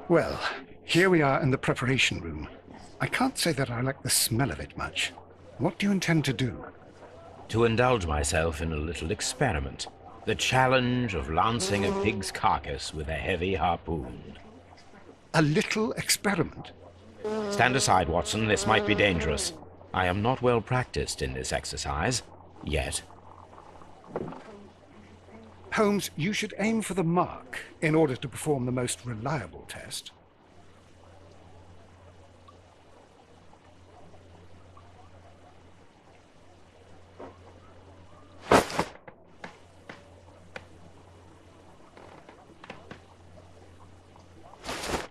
Well, here we are in the preparation room. I can't say that I like the smell of it much. What do you intend to do? To indulge myself in a little experiment. The challenge of lancing a pig's carcass with a heavy harpoon. A little experiment? Stand aside, Watson. This might be dangerous. I am not well practiced in this exercise. Yet. Holmes, you should aim for the mark in order to perform the most reliable test.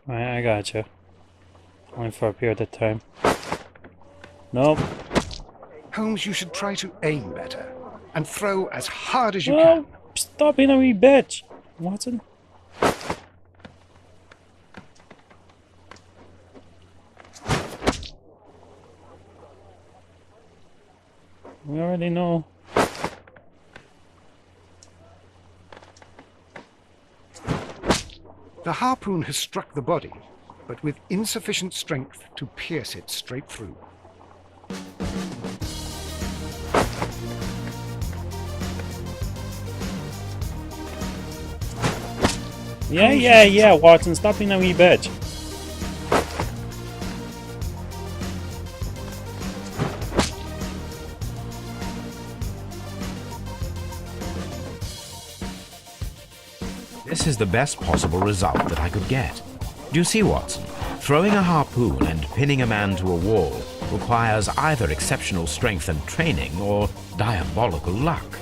Alright, I gotcha. Only for a period of time. Nope. Holmes, you should try to aim better and throw as hard as you Well, can. stop being a wee bitch, Watson. We already know. The harpoon has struck the body, but with insufficient strength to pierce it straight through. Yeah, Watson, stop being a wee bitch. This is the best possible result that I could get. Do you see, Watson? Throwing a harpoon and pinning a man to a wall requires either exceptional strength and training or diabolical luck.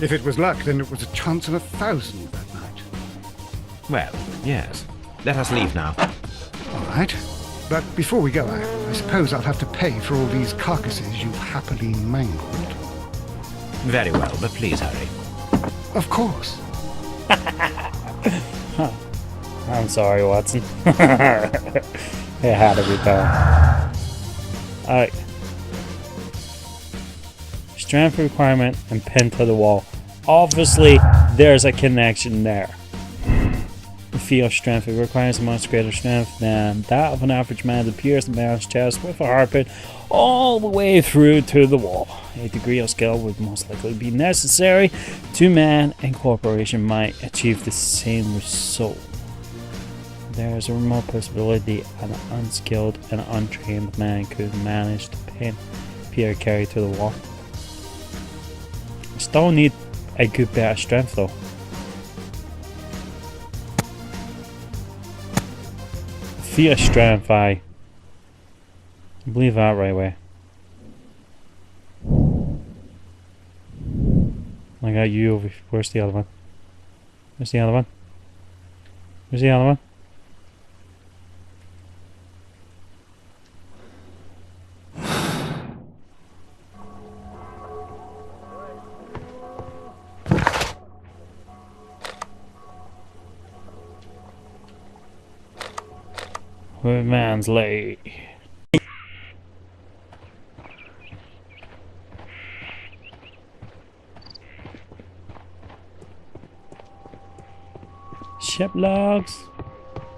If it was luck, then it was a chance in 1,000 that night. Well, yes. Let us leave now. All right. But before we go, I suppose I'll have to pay for all these carcasses you've happily mangled. Very well, but please hurry. Of course. I'm sorry, Watson. It had to be done. Alright. Strength requirement and pin to the wall. Obviously, there's a connection there. The field strength, it requires a much greater strength than that of an average man to pierce the man's chest with a harpoon all the way through to the wall. A degree of skill would most likely be necessary. Two men in cooperation might achieve the same result. There is a remote possibility an unskilled and untrained man could manage to pin Peter Carey to the wall. I still need a good bit of strength though. Fear strength, I believe that right away. I got you over. Where's the other one? Where's the other one? Where's the other one? Man's late. Ship logs.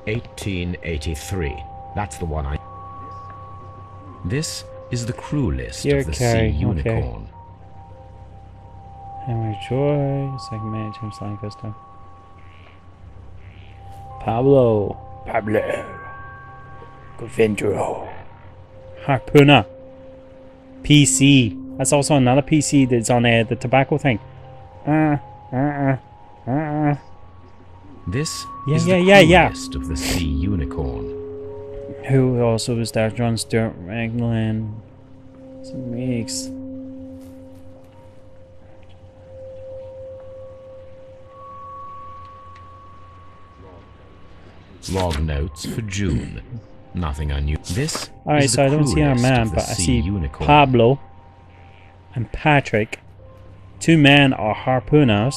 1883. That's the one I... This is the crew list Here, of the Carey, Sea Unicorn. Henry Joy, second man, James Lancaster. Pablo. Govindro. Harpooner. PC. That's also another PC that's on the tobacco thing. This Yeah, is yeah, the yeah, crew yeah. list of the Sea Unicorn. Who also was there? John Stewart, Raglan, some weeks. Log notes for June. Nothing unusual. This Alright, is so I the don't crew see our list man, of the but I Sea see Unicorn. Pablo and Patrick. Two men are harpooners,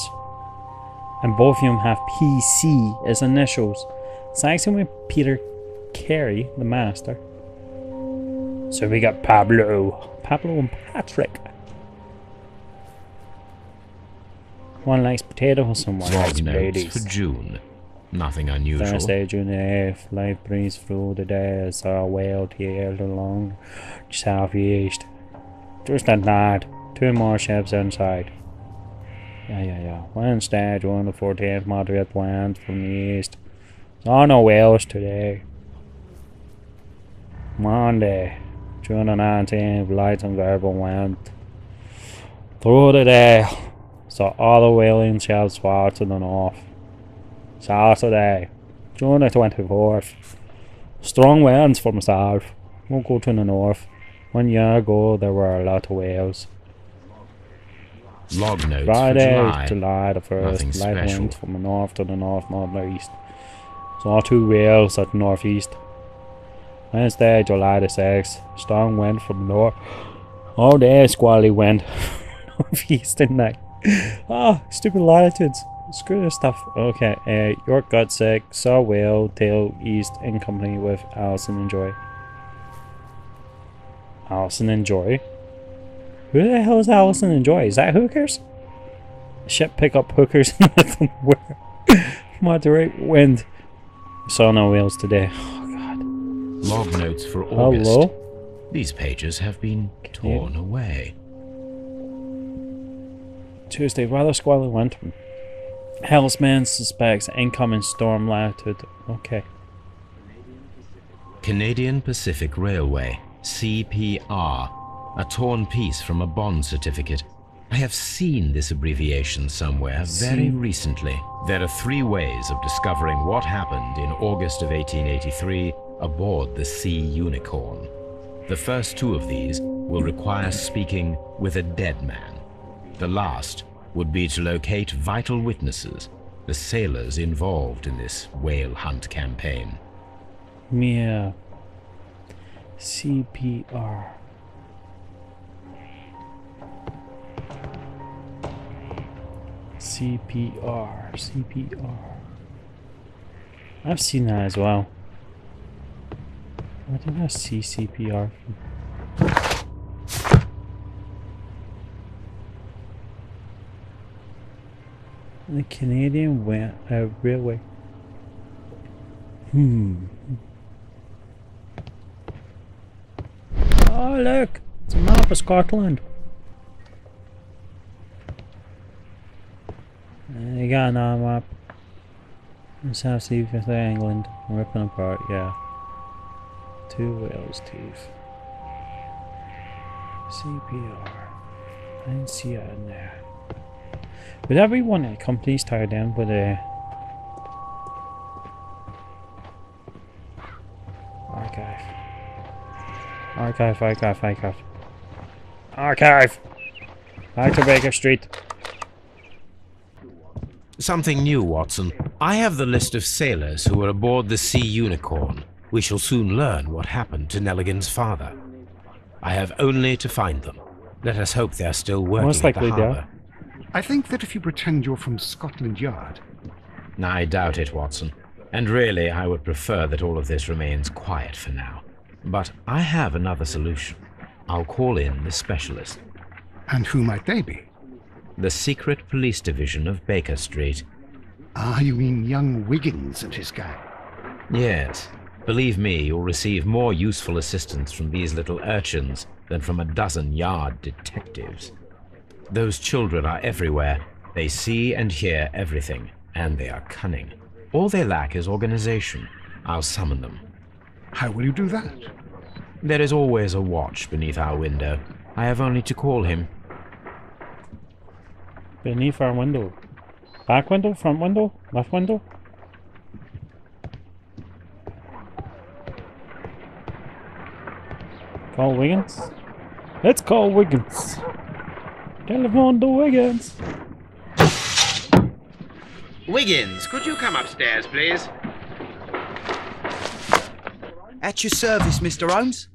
and both of them have PC as initials. It's actually with Peter Carey, the master. So we got Pablo and Patrick. One likes potatoes, someone Log likes notes ladies. for June. Nothing unusual. Thursday, June the 8th. Life breezed through the day. I saw a whale tailed along southeast. Just at night. 2 more ships inside. Yeah. Wednesday, June the 14th. Moderate wind from the east. Saw no whales today. Monday, June the 19th. Light and variable wind through the day. Saw all the whaling ships far to the north. Saturday, June the 24th. Strong winds from the south. Won't go to the north. 1 year ago, there were a lot of whales. Log notes Friday, for July the 1st. Nothing Light special. winds from the north to the northeast. Saw 2 whales at the northeast. Wednesday, July the 6th. Strong wind from the north. All day, squally wind. Northeast and night. Oh, stupid latitudes. Screw this stuff. Okay, York got sick. Saw whale tail east in company with Allison and Joy. Allison and Joy? Who the hell is Allison and Joy? Is that hookers? Ship pick up hookers from where? Moderate wind. Saw no whales today. Oh god. Log notes for August. Hello? These pages have been torn away. Tuesday, rather squally wind. Hellsman suspects incoming storm latitude. Okay. Canadian Pacific Railway, CPR. A torn piece from a bond certificate. I have seen this abbreviation somewhere very recently. There are 3 ways of discovering what happened in August of 1883 aboard the Sea Unicorn. The first 2 of these will require speaking with a dead man. The last would be to locate vital witnesses, the sailors involved in this whale hunt campaign. Yeah. CPR. CPR. I've seen that as well. Where did I see CPR from? The Canadian Railway. Oh look! It's a map of Scotland. You got another map. South Sea for England. Ripping apart, yeah. 2 whales teeth. CPR. I didn't see it in there. Would every one of the companies tied down with a archive? Archive! Back to Baker Street. Something new, Watson. I have the list of sailors who were aboard the Sea Unicorn. We shall soon learn what happened to Nelligan's father. I have only to find them. Let us hope they are still working Most at the likely they are. harbour. I think that if you pretend you're from Scotland Yard, I doubt it, Watson. And really, I would prefer that all of this remains quiet for now. But I have another solution. I'll call in the specialist. and who might they be? The secret police division of Baker Street. Ah, you mean young Wiggins and his gang? Yes. Believe me, you'll receive more useful assistance from these little urchins than from a dozen yard detectives. Those children are everywhere. They see and hear everything, and they are cunning. All they lack is organization. I'll summon them. How will you do that? There is always a watch beneath our window. I have only to call him. Beneath our window. Back window? Front window? Left window? Call Wiggins? Let's call Wiggins. Telephone to Wiggins. Wiggins, could you come upstairs, please? At your service, Mr. Holmes.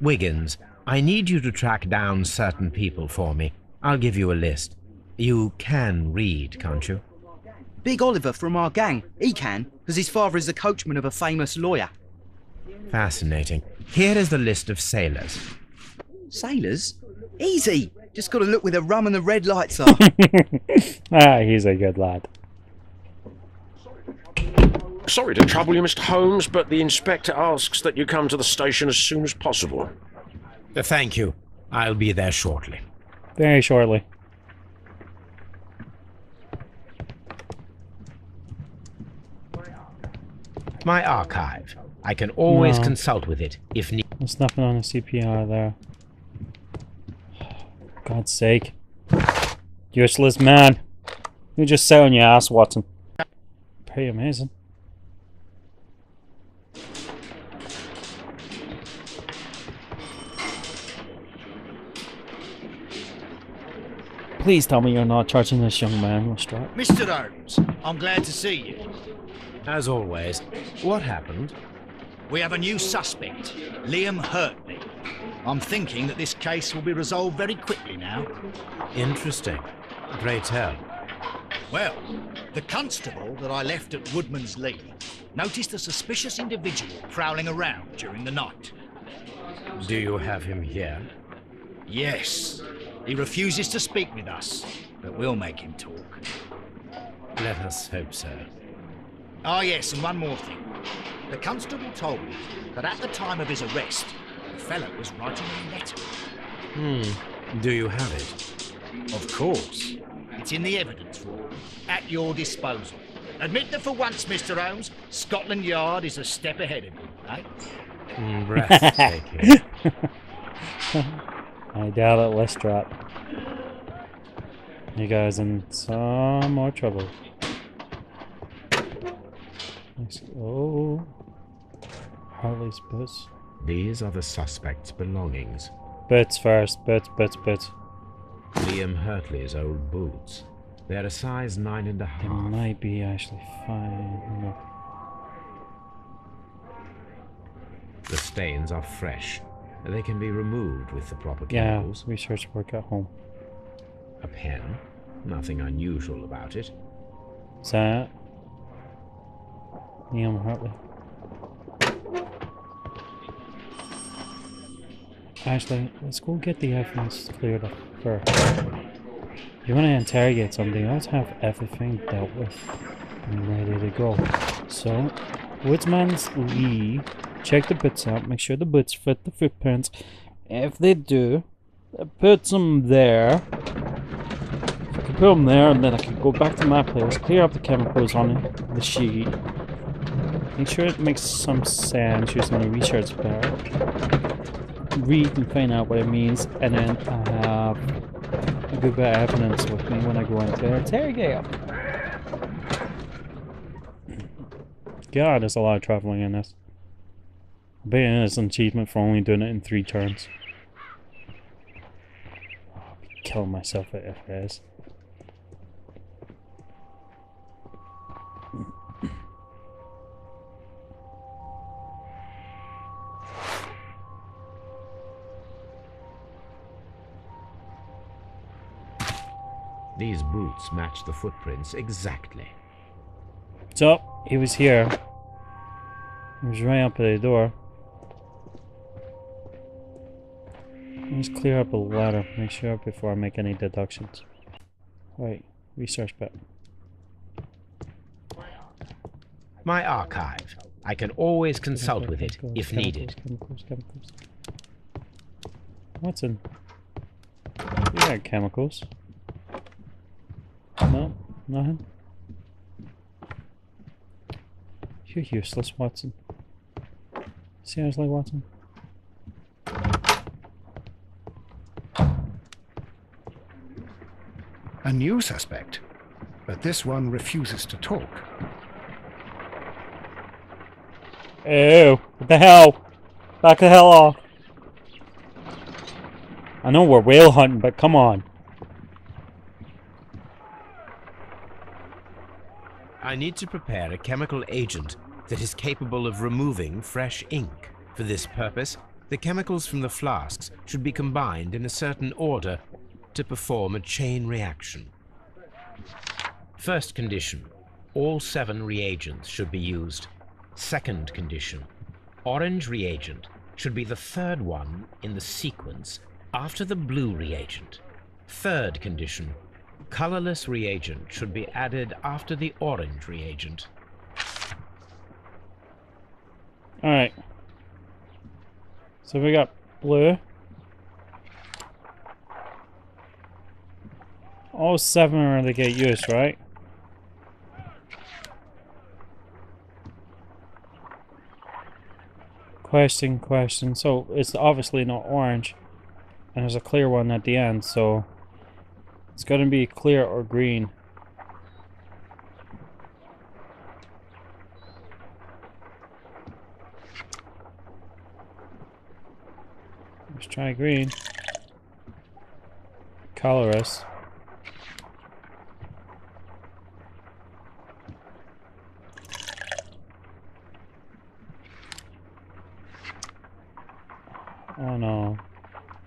Wiggins, I need you to track down certain people for me. I'll give you a list. You can read, can't you? Big Oliver from our gang. He can, because his father is the coachman of a famous lawyer. Fascinating. Here is the list of sailors. Sailors? Easy. Just got to look where the rum and the red lights are. Ah, he's a good lad. Sorry to trouble you, Mr. Holmes, but the inspector asks that you come to the station as soon as possible. Thank you. I'll be there shortly. Very shortly. My archive. I can always No. consult with it if need. There's nothing on the CPR there. God's sake. Useless man. You just sat on your ass, Watson. Pretty amazing. Please tell me you're not charging this young man with strap. Mr. Holmes, I'm glad to see you. As always. What happened? We have a new suspect, Liam Hurtley. I'm thinking that this case will be resolved very quickly now. Interesting. Pray tell. Well, the constable that I left at Woodman's Lee noticed a suspicious individual prowling around during the night. Do you have him here? Yes, he refuses to speak with us, but we'll make him talk. Let us hope so. Ah, yes, and one more thing. The constable told me that at the time of his arrest, the fellow was writing a letter. Do you have it? Of course. It's in the evidence room, at your disposal. Admit that for once, Mr. Holmes, Scotland Yard is a step ahead of you, eh? Breathtaking. I doubt it, Lestrade. You guys in some more trouble. Oh, Harley's boots. These are the suspect's belongings. Boots first. Boots. Liam Hurtley's old boots. They're a size 9.5. They might be actually fine. No. The stains are fresh. They can be removed with the proper Yeah, chemicals. research work at home. A pen. Nothing unusual about it. Is that Liam Hartley? Actually, let's go get the evidence cleared up first. You want to interrogate somebody, let's have everything dealt with and ready to go. So, Woodsman's Lee, check the boots out, make sure the boots fit the footprints. If they do, put them there. I can put them there, and then I can go back to my place, clear up the chemicals on the sheet. Make sure it makes some sense using the research bar. Read and find out what it means, and then I have a good bit of evidence with me when I go into interrogate. God, there's a lot of traveling in this. I bet it's an achievement for only doing it in 3 turns. I'll be killing myself if it is. These boots match the footprints exactly. So, he was here. He was right up at the door. Let's clear up a ladder. Make sure before I make any deductions. Wait, research bit. My archive. I can always consult with it if needed. Chemicals. What's in? You got chemicals. No, nothing. You're useless, Watson. Seriously, Watson? A new suspect, but this one refuses to talk. Ew, what the hell? Back the hell off. I know we're whale hunting, but come on. I need to prepare a chemical agent that is capable of removing fresh ink. For this purpose, the chemicals from the flasks should be combined in a certain order to perform a chain reaction. First condition, all 7 reagents should be used. Second condition, orange reagent should be the 3rd one in the sequence after the blue reagent. Third condition. Colorless reagent should be added after the orange reagent. Alright. So we got blue. All 7 are to get used, right? Question. So it's obviously not orange. And there's a clear one at the end, so it's going to be clear or green. Let's try green. Colorless. Oh no.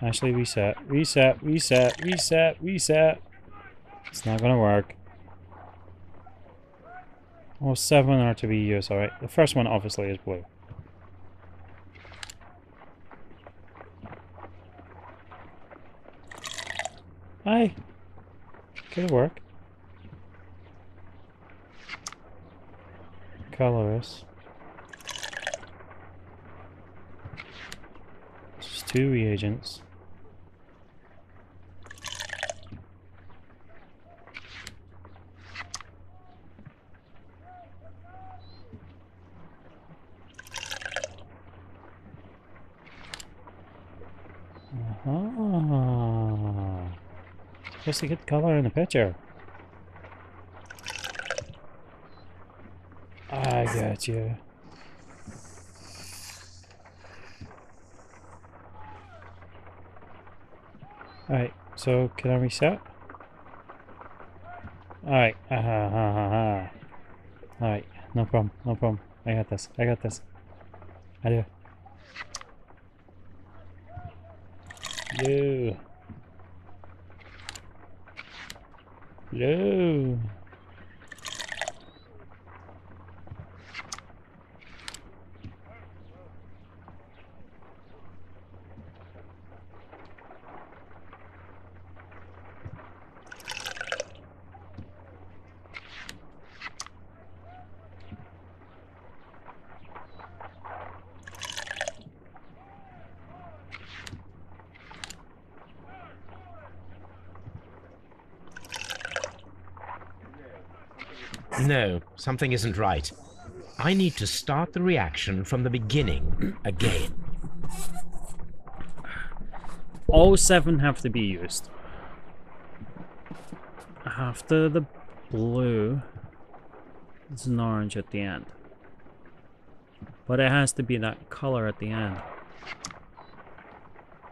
Actually, reset. It's not gonna work. Oh, 7 are to be used, alright. The first one obviously is blue. Hi. Could it work? Colorless. Just 2 reagents. Supposed to get color in the picture. I got you. Alright, so can I reset? Alright, Alright, no problem. I got this. I do. Blue. No, something isn't right. I need to start the reaction from the beginning again. All 7 have to be used. After the blue, it's an orange at the end. But it has to be that color at the end.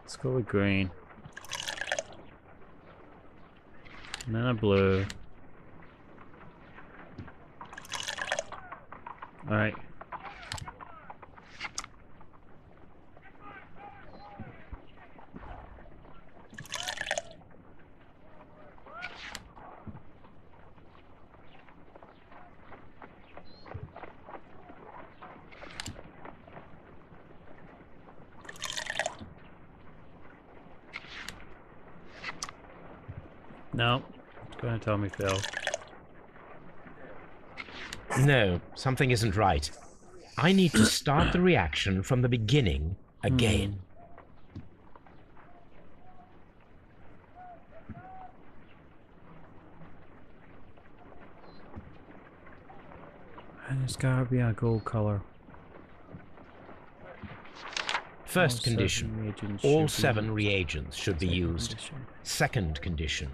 Let's go with green. And then a blue. Alright. No, it's going to tell me fail. No, something isn't right. I need to start the reaction from the beginning again. And it's gotta be a gold color. First condition, all 7 reagents should be used. Second condition,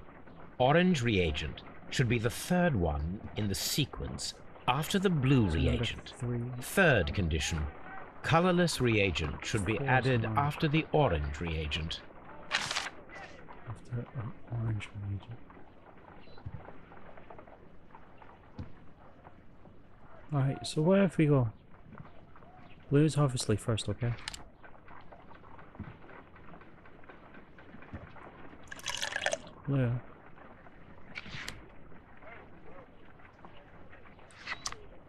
orange reagent should be the third one in the sequence after the blue reagent. Third condition, colorless reagent should be added after the orange reagent. After an orange reagent. Alright, so where if we go? Blue's obviously first, okay? Blue.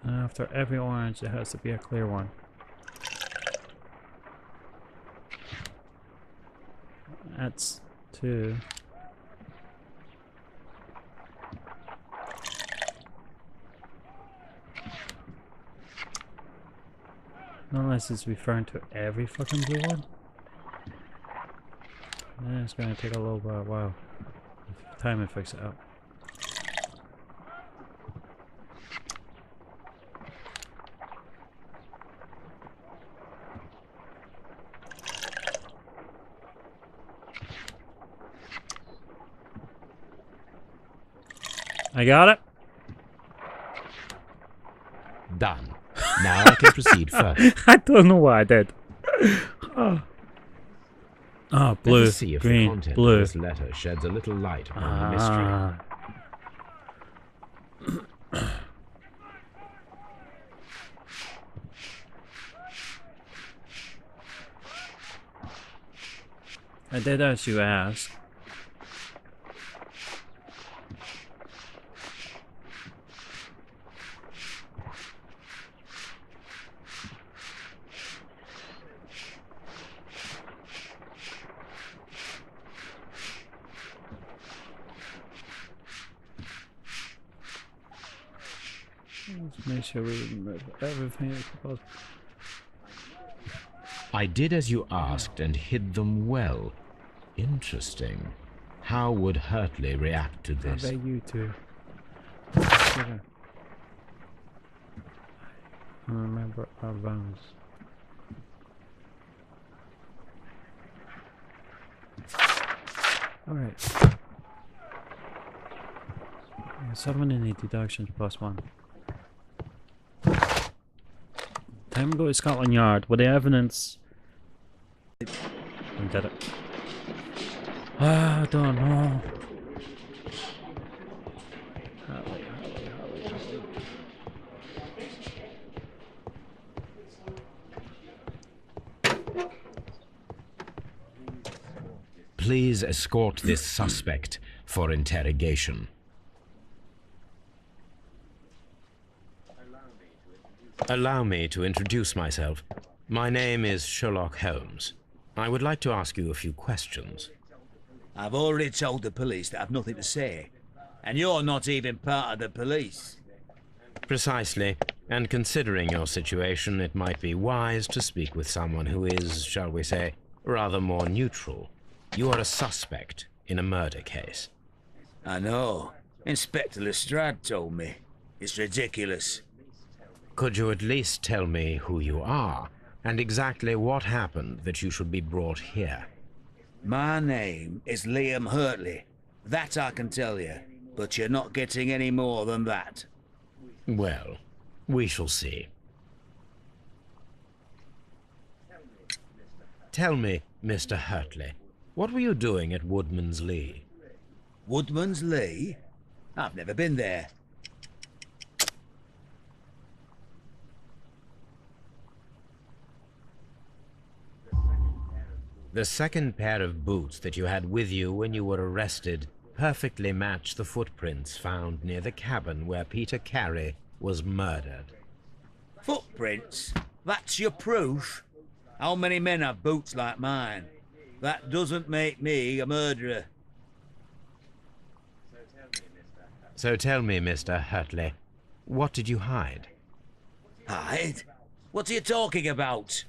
And after every orange, it has to be a clear one. That's 2. Unless it's referring to every fucking blue one. Then it's gonna take a little while. Time to fix it up. I got it. Done. Now I can proceed further. I don't know what I did. Oh, blue, Let us see if the green, content blue. of this letter sheds a little light upon the mystery. I did as you asked. Let's make sure we remove everything that's possible. I did as you asked and hid them well. Interesting. How would Hurtley react to I this? bet you too. Remember our vows. Alright. Summoning the deductions +1. Time to go to Scotland Yard with the evidence. I did it. I don't know. Please escort this suspect for interrogation. Allow me to introduce myself. My name is Sherlock Holmes. I would like to ask you a few questions. I've already told the police that I've nothing to say. And you're not even part of the police. Precisely. And considering your situation, it might be wise to speak with someone who is, shall we say, rather more neutral. You are a suspect in a murder case. I know. Inspector Lestrade told me. It's ridiculous. Could you at least tell me who you are, and exactly what happened that you should be brought here? My name is Liam Hurtley. That I can tell you, but you're not getting any more than that. Well, we shall see. Tell me, Mr. Hurtley, what were you doing at Woodman's Lee? Woodman's Lee? I've never been there. The second pair of boots that you had with you when you were arrested perfectly match the footprints found near the cabin where Peter Carey was murdered. Footprints? That's your proof? How many men have boots like mine? That doesn't make me a murderer. So tell me, Mr. Hurtley, what did you hide? Hide? What are you talking about?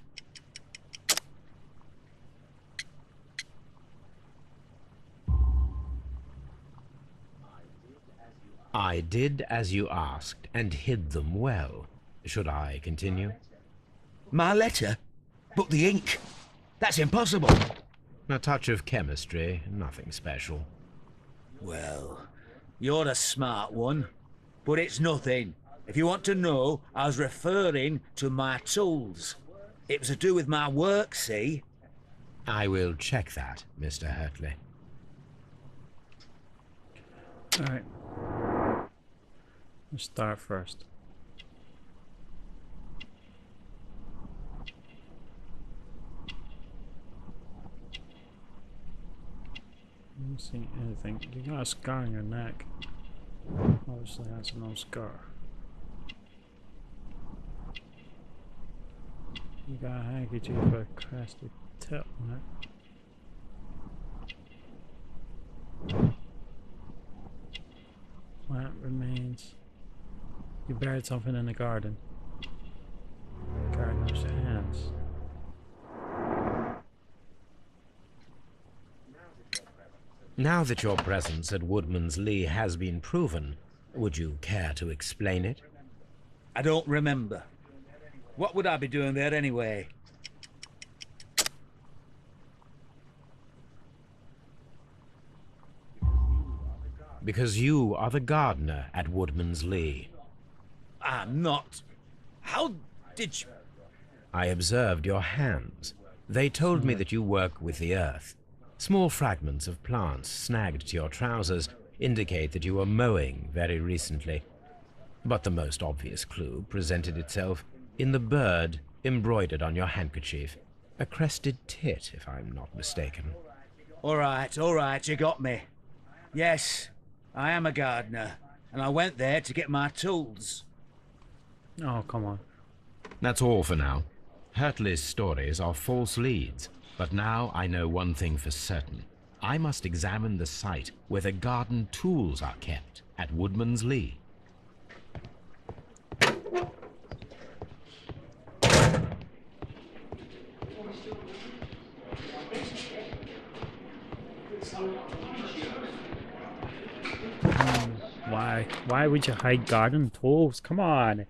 I did as you asked and hid them well. Should I continue? My letter? But the ink? That's impossible. A touch of chemistry, nothing special. Well, you're a smart one, but it's nothing. If you want to know, I was referring to my tools. It was to do with my work, see? I will check that, Mr. Hurtley. Alright. Let's start first. I don't see anything. You got a scar on your neck. Obviously that's no scar. You got a handkerchief with a crested tip on it. Plant remains. You buried something in the garden. Gardener's hand. Now that your presence at Woodman's Lee has been proven, would you care to explain it? I don't remember. What would I be doing there anyway? Because you are the gardener at Woodman's Lee. I'm not. How did you... I observed your hands. They told me that you work with the earth. Small fragments of plants snagged to your trousers indicate that you were mowing very recently. But the most obvious clue presented itself in the bird embroidered on your handkerchief. A crested tit, if I'm not mistaken. All right, you got me. Yes, I am a gardener, and I went there to get my tools. Oh, come on. That's all for now. Hurtley's stories are false leads, but now I know one thing for certain. I must examine the site where the garden tools are kept at Woodman's Lee. Why? Why would you hide garden tools? Come on.